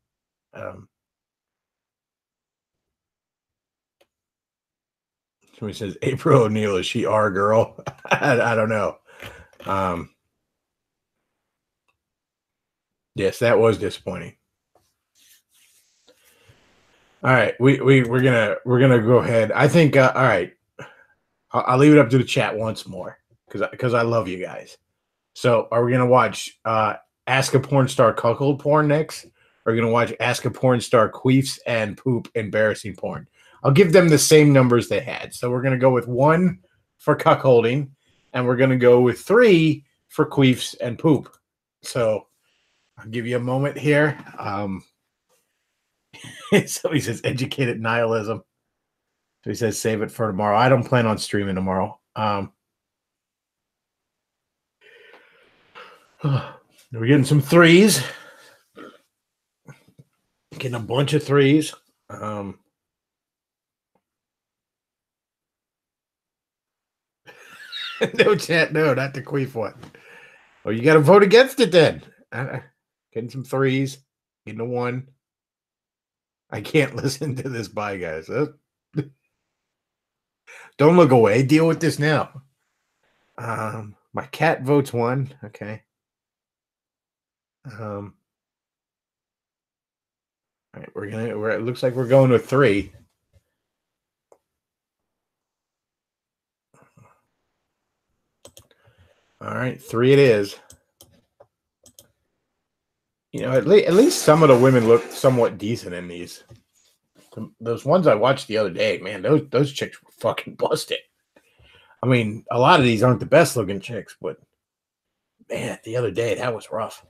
Somebody says April O'Neil, is she our girl? I don't know. Yes, that was disappointing. All right, we're gonna go ahead. I think all right. I'll leave it up to the chat once more because I love you guys. So, are we gonna watch Ask a Porn Star Cuckold porn next? Or are we gonna watch Ask a Porn Star Queefs and Poop embarrassing porn? I'll give them the same numbers they had. So we're gonna go with 1 for cuckolding, and we're gonna go with 3 for queefs and poop. So I'll give you a moment here. Somebody says educated nihilism. So he says save it for tomorrow. I don't plan on streaming tomorrow. We're getting some 3s. Getting a bunch of 3s. No chat, no, not the queef one. Oh, you got to vote against it then. Getting some 3s, getting a 1. I can't listen to this. Bye, guys. Don't look away. Deal with this now. My cat votes 1. Okay. All right, it looks like we're going with 3. All right, 3 it is. You know, at least some of the women look somewhat decent in these. Those ones I watched the other day, man, those chicks were fucking busted. I mean, a lot of these aren't the best looking chicks, but man, the other day that was rough.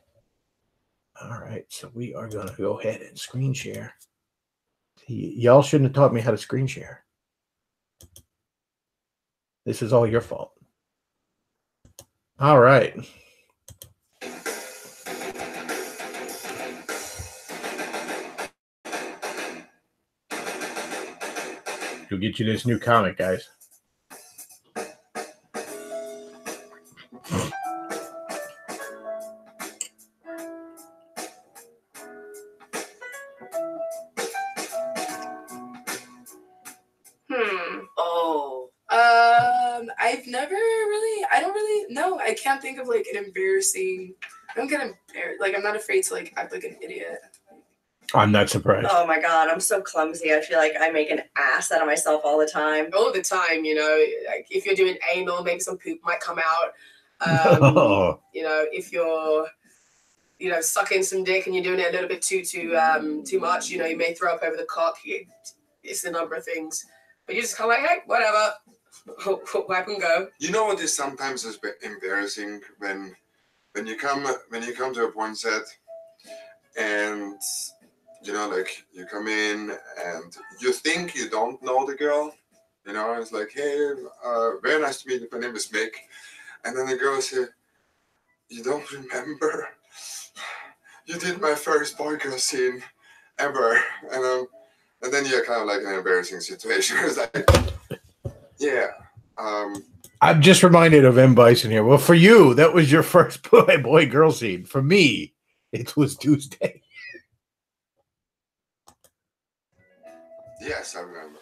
All right, so we are gonna go ahead and screen share. Y'all shouldn't have taught me how to screen share. This is all your fault. All right. Go get you this new comic, guys. I've never really, no, I can't think of like an embarrassing, I don't get embarrassed, like I'm not afraid to like act like an idiot. I'm not surprised. Oh my god, I'm so clumsy. I feel like I make an ass out of myself all the time. All the time, you know, like if you're doing anal, maybe some poop might come out. You know, if you're, you know, sucking some dick and you're doing it a little bit too much, you know, you may throw up over the cock. It's a number of things, but you just kind of like, hey, whatever, wipe and go. You know what is sometimes embarrassing when when you come to a porn set, and you know, like you come in and you think you don't know the girl, you know, it's like, hey, very nice to meet you. My name is Mick, and then the girl says, you don't remember? You did my first boy girl scene ever, and then you're kind of like in an embarrassing situation. It's like, yeah. I'm just reminded of M. Bison here. Well, for you, that was your first boy girl scene. For me, it was Tuesday. Yes, I remember.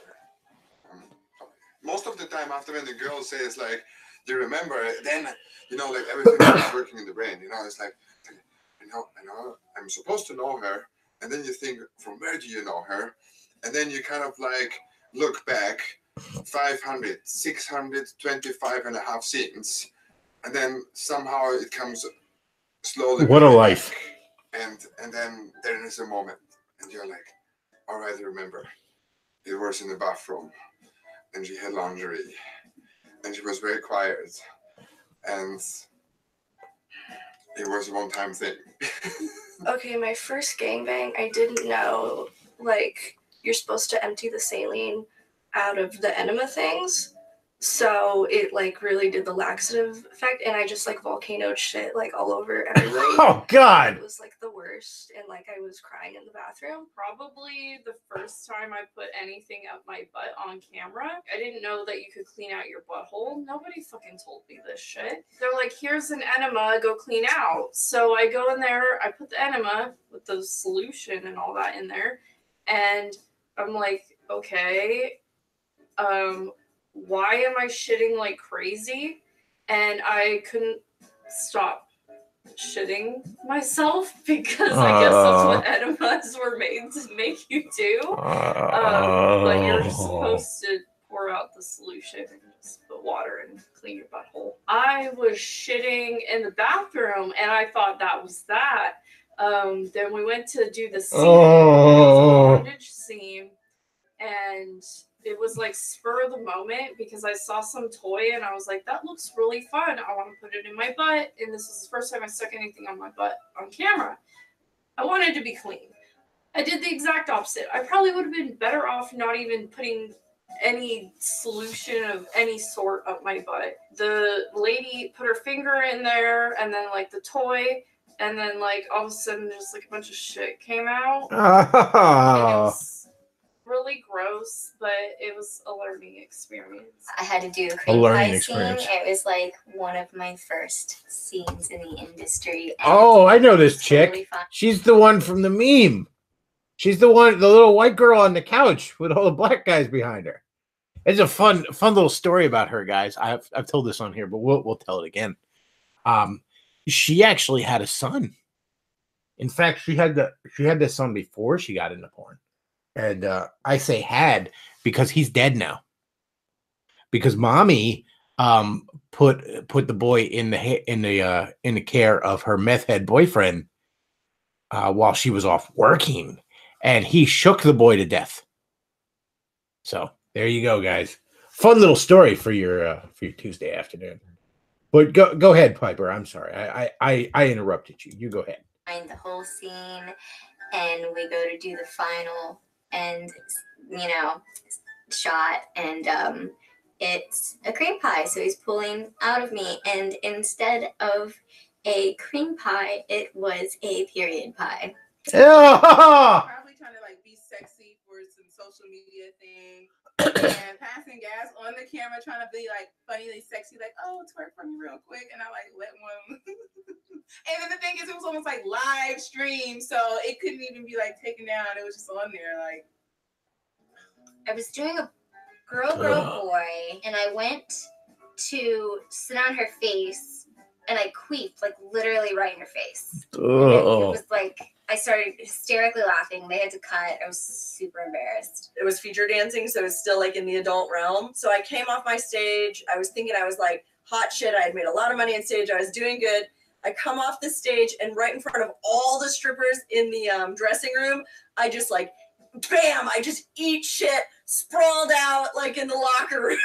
Most of the time, after when the girl says like, "Do you remember?" Then you know, like everything is working in the brain. You know, it's like, I know, I'm supposed to know her, and then you think, from where do you know her? And then you kind of like look back 500, 625 and a half scenes, and then somehow it comes slowly. What a life! And then there is a moment, and you're like, all right, I remember. It was in the bathroom, and she had lingerie, and she was very quiet, and it was a one-time thing. Okay, my first gangbang, I didn't know, like, you're supposed to empty the saline out of the enema things. So it, like, really did the laxative effect, and I just, like, volcanoed shit, like, all over everybody. Oh, God! It was, like, the worst, and, like, I was crying in the bathroom. Probably the first time I put anything up my butt on camera. I didn't know that you could clean out your butthole. Nobody fucking told me this shit. They're like, here's an enema, go clean out. So I go in there, I put the enema with the solution and all that in there, and I'm like, okay, why am I shitting like crazy? And I couldn't stop shitting myself because I guess that's what enemas were made to make you do. But you're supposed to pour out the solution and just put water and clean your butthole. I was shitting in the bathroom and I thought that was that. Then we went to do the scene. It was a bondage scene, and it was like spur of the moment because I saw some toy and I was like, that looks really fun. I want to put it in my butt. And this is the first time I stuck anything on my butt on camera. I wanted to be clean. I did the exact opposite. I probably would have been better off not even putting any solution of any sort up my butt. The lady put her finger in there and then like the toy, and then like all of a sudden just like a bunch of shit came out. And it was really gross, but it was a learning experience. I had to do a cream pie scene. It was like one of my first scenes in the industry. Oh, I know this chick. Totally. She's the one from the meme. She's the little white girl on the couch with all the black guys behind her. It's a fun little story about her, guys. I've told this on here, but we'll tell it again. She actually had a son. In fact, she had this son before she got into porn. And I say had because he's dead now. Because mommy put the boy in the care of her meth head boyfriend while she was off working, and he shook the boy to death. So there you go, guys. Fun little story for your Tuesday afternoon. But go ahead, Piper. I'm sorry, I interrupted you. You go ahead. Find the whole scene, and we go to do the final. And, shot, and it's a cream pie. So he's pulling out of me, and instead of a cream pie, it was a period pie. Probably trying to like be sexy for some social media thing, and passing gas on the camera, trying to be like funnily sexy, like, oh, twerk for me real quick, and I like let one. And then the thing is, it was almost like live stream, so it couldn't even be like taken down. It was just on there, like. I was doing a girl boy, and I went to sit on her face, and I queefed, like literally right in her face. And it was like I started hysterically laughing. They had to cut. I was super embarrassed. It was feature dancing, so it's still like in the adult realm. So I came off my stage. I was thinking I was like hot shit. I had made a lot of money on stage. I was doing good. I come off the stage, and right in front of all the strippers in the dressing room, I just like, bam! I just eat shit, sprawled out like in the locker room.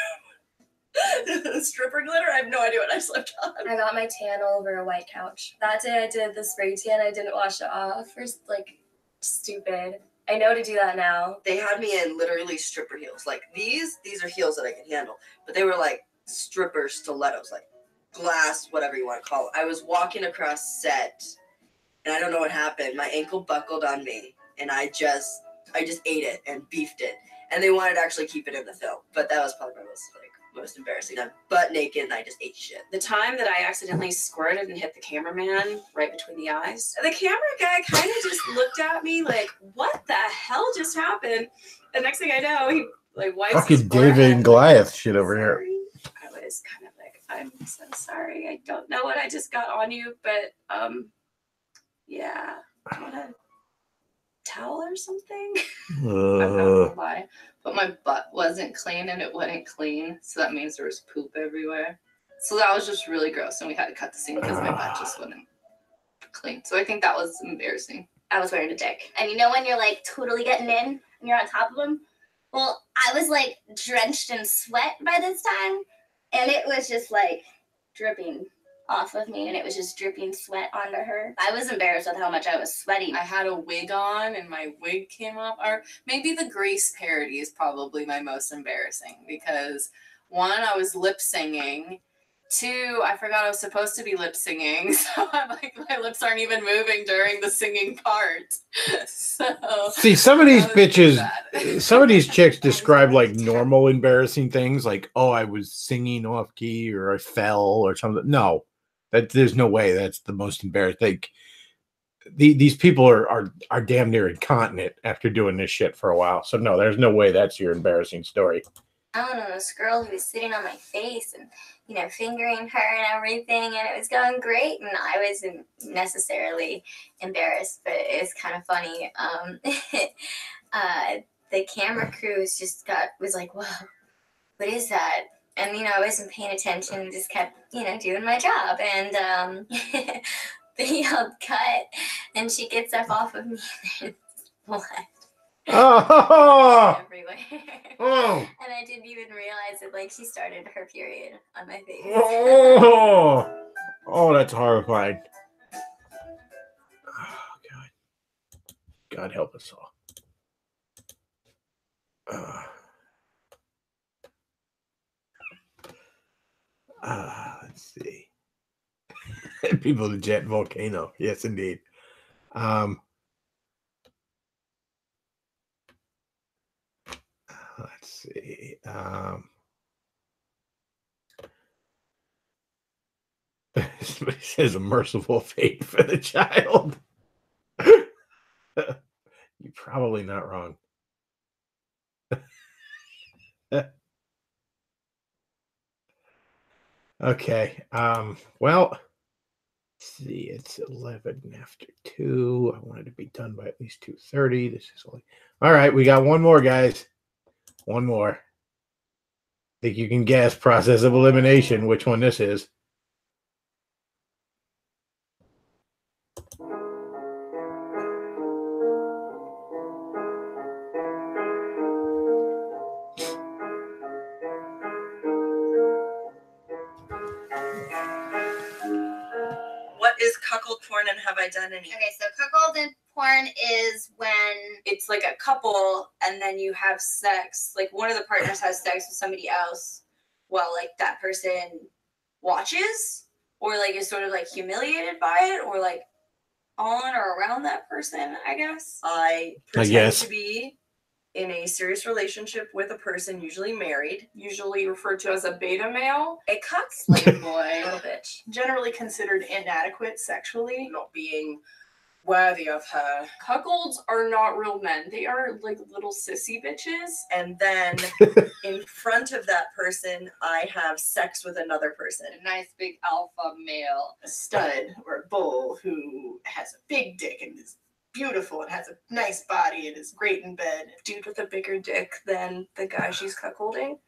Stripper glitter? I have no idea what I slept on. I got my tan all over a white couch. That day I did the spray tan. I didn't wash it off. Like, stupid. I know to do that now. They had me in literally stripper heels. Like these are heels that I can handle, but they were like stripper stilettos, like glass, whatever you want to call it. I was walking across set, and I don't know what happened. My ankle buckled on me, and I just ate it and beefed it. And they wanted to actually keep it in the film, but that was probably my most embarrassing. I'm butt naked and I just ate shit. The time that I accidentally squirted and hit the cameraman right between the eyes, the camera guy kind of just looked at me like, "What the hell just happened?" The next thing I know, he like wipes his Fucking forehead. David and Goliath shit over here. I was kind of like, "I'm so sorry. I don't know what I just got on you, but yeah, I want a towel or something." I'm not gonna lie, but my butt wasn't clean and it wouldn't clean, so that means there was poop everywhere. So that was just really gross, and we had to cut the scene because my butt just wouldn't clean. So I think that was embarrassing. I was wearing a dick. And you know when you're like totally getting in and you're on top of them? Well, I was like drenched in sweat by this time, and it was just like dripping off of me, and it was just dripping sweat onto her. I was embarrassed with how much I was sweating. I had a wig on and my wig came up. Or maybe the Grease parody is probably my most embarrassing because one, I was lip singing. Two, I forgot I was supposed to be lip singing. So I'm like, my lips aren't even moving during the singing part. So see, some of these bitches, some of these chicks describe like normal embarrassing things, like, oh, I was singing off key or I fell or something. No, there's no way that's the most embarrassing. Like, these people are damn near incontinent after doing this shit for a while. So no, there's no way that's your embarrassing story. I don't know, this girl who was sitting on my face and, you know, fingering her and everything, and it was going great, and I wasn't necessarily embarrassed, but it was kind of funny. The camera crew was like, whoa, what is that? And, you know, I wasn't paying attention, just kept, you know, doing my job, and they yelled cut, and she gets up off of me, and there's blood. Oh! Everywhere. Oh! And I didn't even realize that, like, she started her period on my face. Oh! Oh, that's horrifying. Oh, God. God help us all. Let's see. People of the jet volcano. Yes, indeed. Let's see. Somebody says a merciful fate for the child. You're probably not wrong. Okay. Well, let's see. It's 11 after 2. I wanted to be done by at least 2:30. This is only. All right, we got one more, guys. One more. Think you can guess process of elimination which one this is. What is cuckold porn and have I done any? Okay, so cuckold porn is when it's like a couple and then you have sex, like one of the partners has sex with somebody else while like that person watches or like is sort of like humiliated by it or like on or around that person, I guess. I pretend guess. to be in a serious relationship with a person, usually married. Usually referred to as a beta male. A cuck slave boy. Little bitch. Generally considered inadequate sexually, not being worthy of her. Cuckolds are not real men. They are like little sissy bitches. And then in front of that person, I have sex with another person. A nice big alpha male. A stud or a bull who has a big dick and is beautiful and has a nice body and is great in bed. Dude with a bigger dick than the guy she's cuckolding.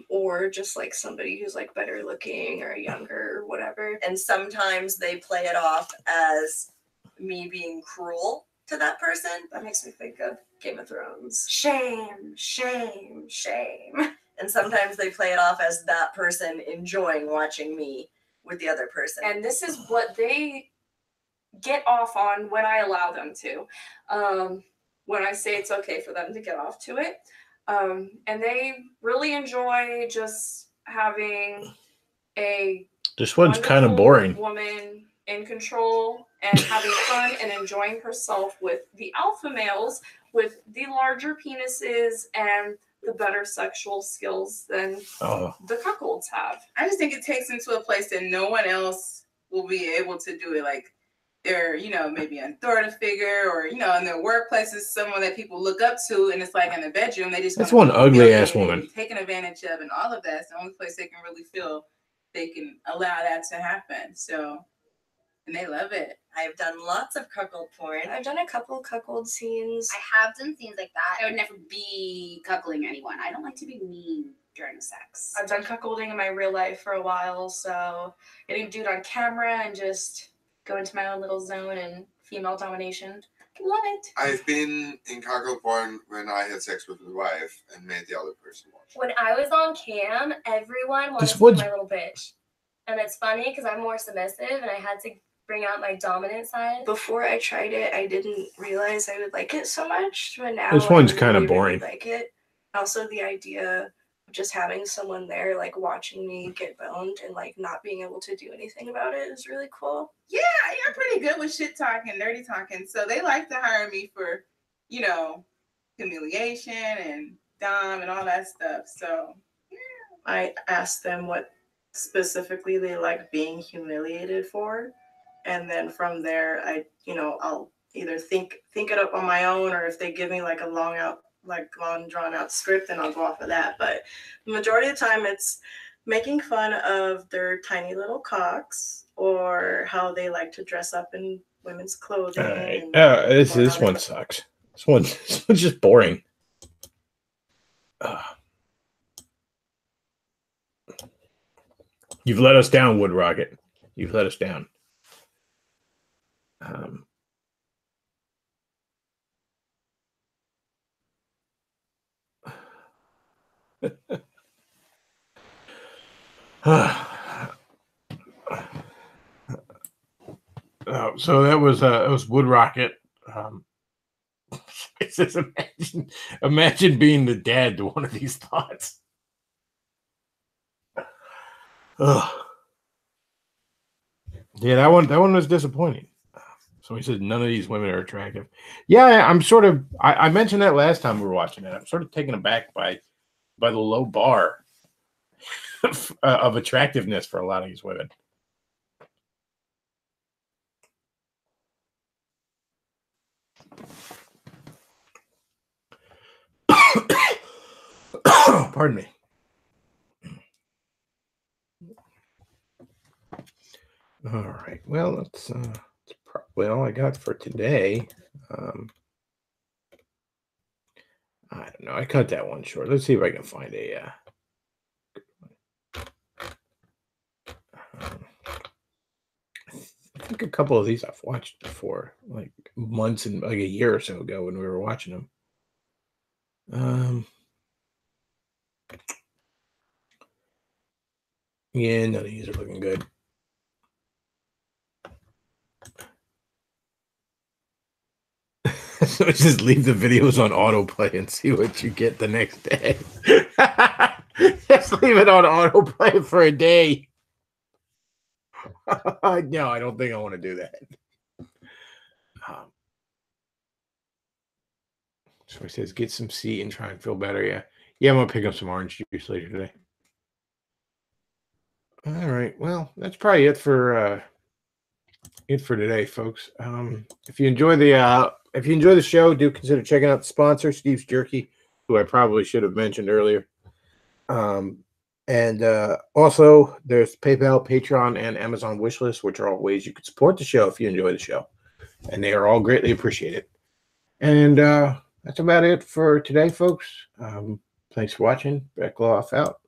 Or just like somebody who's like better looking or younger or whatever. And sometimes they play it off as me being cruel to that person. That makes me think of Game of Thrones. shame, shame, shame. And sometimes they play it off as that person enjoying watching me with the other person. And this is what they get off on when I allow them to. When I say it's okay for them to get off to it. And they really enjoy just having a This one's kind of boring. Woman in control and having fun and enjoying herself with the alpha males with the larger penises and the better sexual skills than the cuckolds have. I just think it takes them to a place that no one else will be able to do it. Like they're, maybe an authority figure or, in their workplaces, someone that people look up to, and it's like in the bedroom, they just That's one ugly ass woman. Taken advantage of and all of that. It's the only place they can really feel they can allow that to happen. So, and they love it. I've done lots of cuckold porn. I've done a couple cuckold scenes. I have done scenes like that. I would never be cuckolding anyone. I don't like to be mean during sex. I've done cuckolding in my real life for a while, so getting a dude on camera and just go into my own little zone and female domination. Love it. I've been in cuckold porn when I had sex with my wife and made the other person watch. When I was on cam, everyone wanted This to be was- my little bitch. And it's funny because I'm more submissive and I had to bring out my dominant side. Before I tried it, I didn't realize I would like it so much, but now This one's I kinda really, boring. Really like it. Also, the idea of just having someone there, like watching me get boned and like not being able to do anything about it is really cool. Yeah, you're pretty good with shit talking, dirty talking. So they like to hire me for, humiliation and dom and all that stuff. So I asked them what specifically they like being humiliated for, and then from there I'll either think it up on my own, or if they give me like a long drawn out script, then I'll go off of that. But the majority of the time it's making fun of their tiny little cocks or how they like to dress up in women's clothing. All right. and This one sucks. This one's just boring. You've let us down, Wood Rocket. You've let us down. So that was Wood Rocket. It says, imagine being the dad to one of these thoughts. Ugh. Yeah, that one was disappointing. So he says none of these women are attractive. Yeah, I'm sort of. I mentioned that last time we were watching it. I'm sort of taken aback by the low bar of attractiveness for a lot of these women. Pardon me. All right. Well, that's probably all I got for today. I don't know. I cut that one short. Let's see if I can find a good one. I think a couple of these I've watched before, like months and like a year or so ago when we were watching them. Yeah, none of these are looking good. So just leave the videos on autoplay and see what you get the next day. Just leave it on autoplay for a day. No, I don't think I want to do that. So he says, get some seat and try and feel better. Yeah, I'm gonna pick up some orange juice later today. All right. Well, that's probably it for today, folks. If you enjoy the show, do consider checking out the sponsor, Steve's Jerky, who I probably should have mentioned earlier. And also there's PayPal, Patreon, and Amazon wishlist, which are all ways you can support the show if you enjoy the show. And they are all greatly appreciated. And that's about it for today, folks. Thanks for watching. Bechtloff out.